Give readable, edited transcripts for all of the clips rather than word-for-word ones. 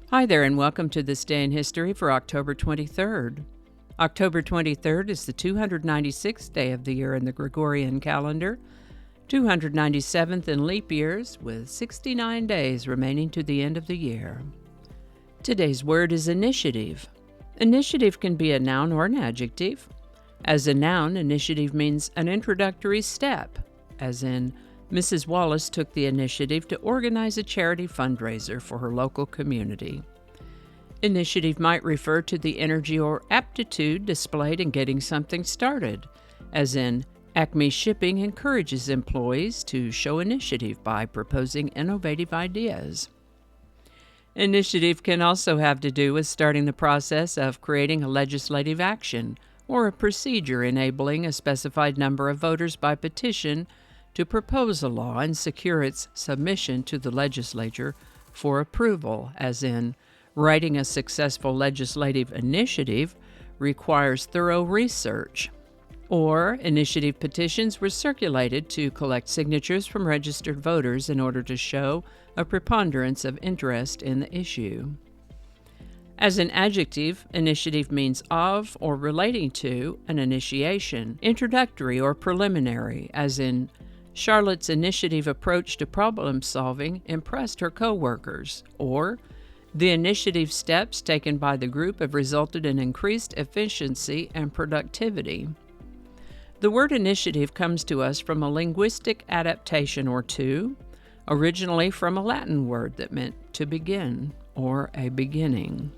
Hi there, and welcome to This Day in History for October 23rd. October 23rd is the 296th day of the year in the Gregorian calendar, 297th in leap years, with 69 days remaining to the end of the year. Today's word is initiative. Initiative can be a noun or an adjective. As a noun, initiative means an introductory step, as in, Mrs. Wallace took the initiative to organize a charity fundraiser for her local community. Initiative might refer to the energy or aptitude displayed in getting something started, as in, Acme Shipping encourages employees to show initiative by proposing innovative ideas. Initiative can also have to do with starting the process of creating a legislative action or a procedure enabling a specified number of voters by petition to propose a law and secure its submission to the legislature for approval, as in, writing a successful legislative initiative requires thorough research. Or, initiative petitions were circulated to collect signatures from registered voters in order to show a preponderance of interest in the issue. As an adjective, initiative means of or relating to an initiation, introductory or preliminary, as in, Charlotte's initiative approach to problem solving impressed her co-workers, or the initiative steps taken by the group have resulted in increased efficiency and productivity. The word initiative comes to us from a linguistic adaptation or two, originally from a Latin word that meant to begin or a beginning.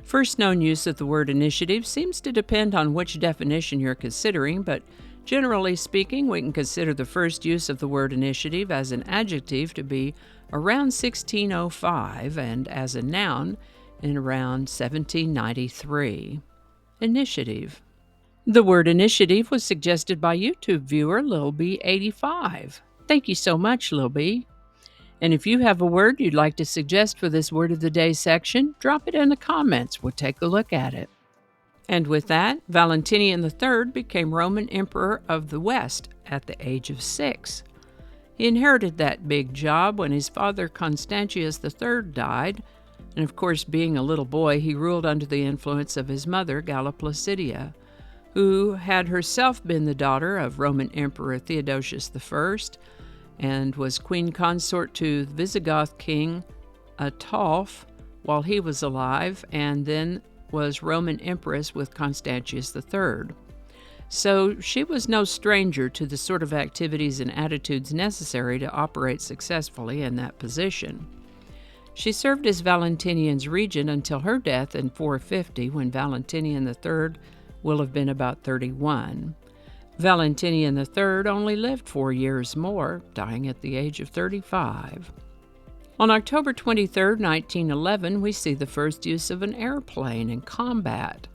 First known use of the word initiative seems to depend on which definition you're considering, but generally speaking, we can consider the first use of the word initiative as an adjective to be around 1605 and as a noun in around 1793. Initiative. The word initiative was suggested by YouTube viewer Lil B85. Thank you so much, Lil B. And if you have a word you'd like to suggest for this Word of the Day section, drop it in the comments. We'll take a look at it. And with that, Valentinian III became Roman Emperor of the West at the age of 6. He inherited that big job when his father Constantius III died, and of course, being a little boy, he ruled under the influence of his mother, Galla Placidia, who had herself been the daughter of Roman Emperor Theodosius I and was queen consort to the Visigoth king Ataulf while he was alive, and then was Roman Empress with Constantius III. So she was no stranger to the sort of activities and attitudes necessary to operate successfully in that position. She served as Valentinian's regent until her death in 450, when Valentinian III will have been about 31. Valentinian III only lived 4 years more, dying at the age of 35. On October 23, 1911, we see the first use of an airplane in combat,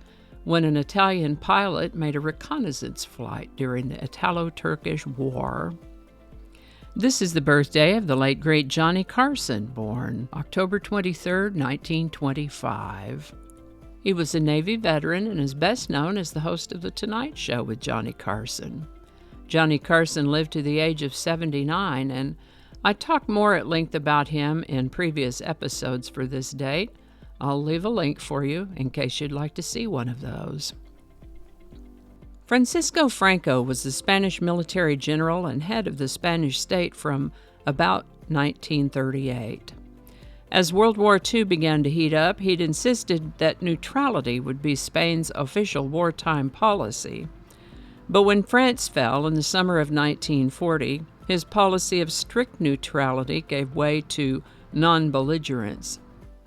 when an Italian pilot made a reconnaissance flight during the Italo-Turkish War. This is the birthday of the late great Johnny Carson, born October 23, 1925. He was a Navy veteran and is best known as the host of The Tonight Show with Johnny Carson. Johnny Carson lived to the age of 79, and I talk more at length about him in previous episodes for this date. I'll leave a link for you in case you'd like to see one of those. Francisco Franco was the Spanish military general and head of the Spanish state from about 1938. As World War II began to heat up, he'd insisted that neutrality would be Spain's official wartime policy. But when France fell in the summer of 1940, his policy of strict neutrality gave way to non-belligerence.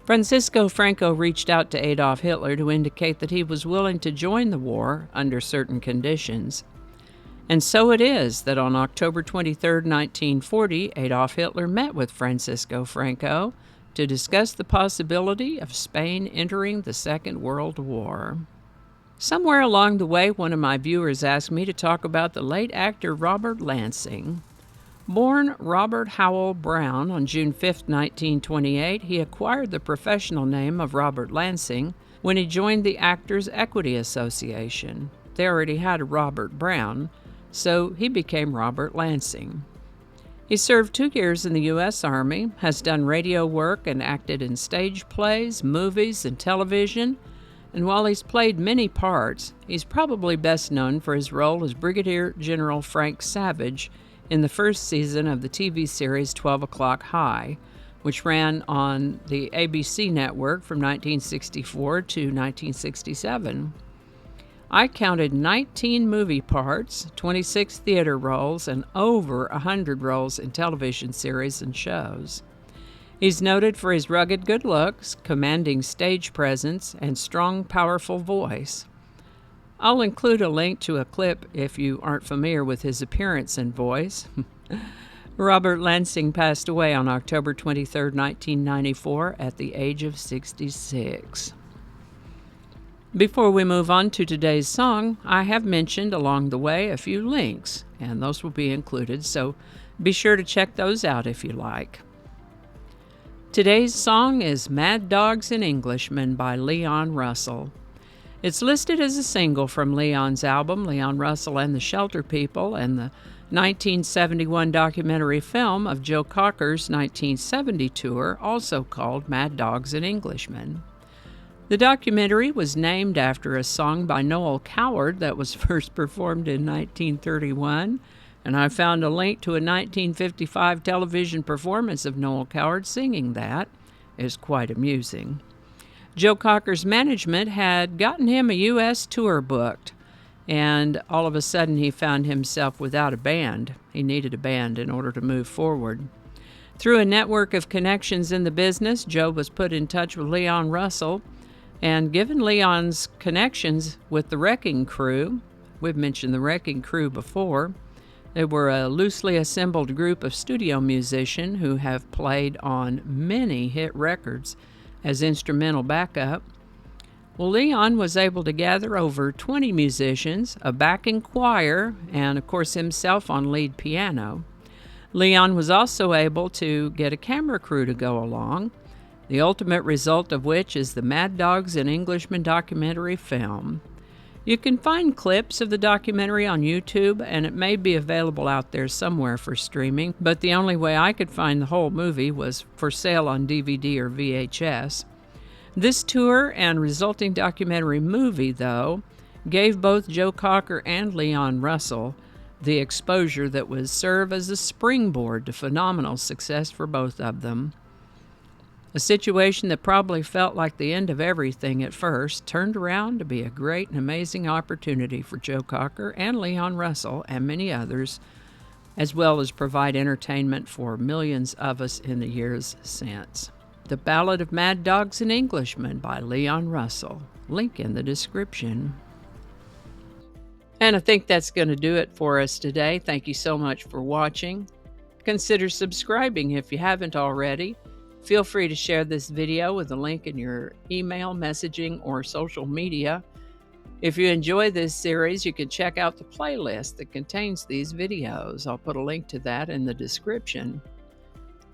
Francisco Franco reached out to Adolf Hitler to indicate that he was willing to join the war under certain conditions. And so it is that on October 23, 1940, Adolf Hitler met with Francisco Franco to discuss the possibility of Spain entering the Second World War. Somewhere along the way, one of my viewers asked me to talk about the late actor Robert Lansing. Born Robert Howell Brown on June 5, 1928, he acquired the professional name of Robert Lansing when he joined the Actors Equity Association. They already had a Robert Brown, so he became Robert Lansing. He served 2 years in the U.S. Army, has done radio work and acted in stage plays, movies, and television, and while he's played many parts, he's probably best known for his role as Brigadier General Frank Savage in the first season of the TV series 12 O'Clock High, which ran on the ABC network from 1964 to 1967. I counted 19 movie parts, 26 theater roles, and over 100 roles in television series and shows. He's noted for his rugged good looks, commanding stage presence, and strong, powerful voice. I'll include a link to a clip if you aren't familiar with his appearance and voice. Robert Lansing passed away on October 23, 1994, at the age of 66. Before we move on to today's song, I have mentioned along the way a few links, and those will be included, so be sure to check those out if you like. Today's song is Mad Dogs and Englishmen by Leon Russell. It's listed as a single from Leon's album, Leon Russell and the Shelter People, and the 1971 documentary film of Joe Cocker's 1970 tour, also called Mad Dogs and Englishmen. The documentary was named after a song by Noel Coward that was first performed in 1931, and I found a link to a 1955 television performance of Noel Coward singing that. It's quite amusing. Joe Cocker's management had gotten him a U.S. tour booked, and all of a sudden he found himself without a band. He needed a band in order to move forward. Through a network of connections in the business, Joe was put in touch with Leon Russell, and given Leon's connections with the Wrecking Crew, we've mentioned the Wrecking Crew before, they were a loosely assembled group of studio musicians who have played on many hit records as instrumental backup. Well, Leon was able to gather over 20 musicians, a backing choir, and of course himself on lead piano. Leon was also able to get a camera crew to go along, the ultimate result of which is the Mad Dogs and Englishmen documentary film. You can find clips of the documentary on YouTube, and it may be available out there somewhere for streaming, but the only way I could find the whole movie was for sale on DVD or VHS. This tour and resulting documentary movie, though, gave both Joe Cocker and Leon Russell the exposure that would serve as a springboard to phenomenal success for both of them. A situation that probably felt like the end of everything at first turned around to be a great and amazing opportunity for Joe Cocker and Leon Russell and many others, as well as provide entertainment for millions of us in the years since. The Ballad of Mad Dogs and Englishmen by Leon Russell. Link in the description. And I think that's going to do it for us today. Thank you so much for watching. Consider subscribing if you haven't already. Feel free to share this video with a link in your email, messaging, or social media. If you enjoy this series, you can check out the playlist that contains these videos. I'll put a link to that in the description.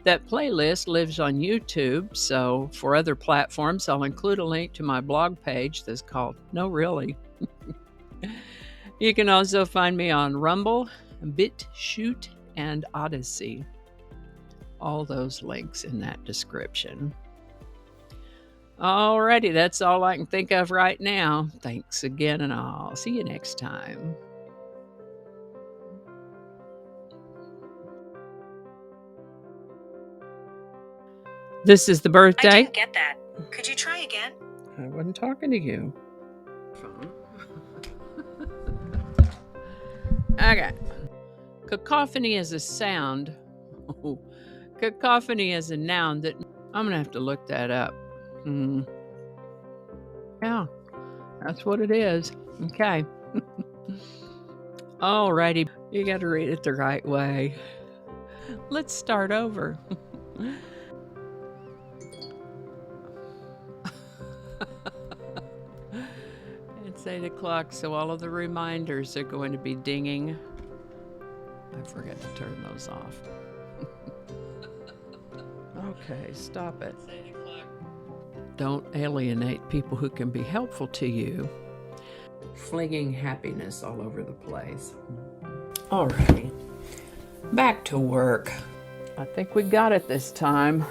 That playlist lives on YouTube, so for other platforms, I'll include a link to my blog page that's called No Really. You can also find me on Rumble, BitChute, and Odyssey. All those links in that description. Alrighty, that's all I can think of right now. Thanks again, and I'll see you next time. This is the birthday. I didn't get that. Could you try again? I wasn't talking to you. Okay. Cacophony is a sound. Cacophony is a noun that... I'm going to have to look that up. Yeah, that's what it is. Okay. Alrighty. You got to read it the right way. Let's start over. It's 8 o'clock, so all of the reminders are going to be dinging. I forgot to turn those off. Okay, stop it. Don't alienate people who can be helpful to you. Flinging happiness all over the place. Alrighty. Back to work. I think we got it this time.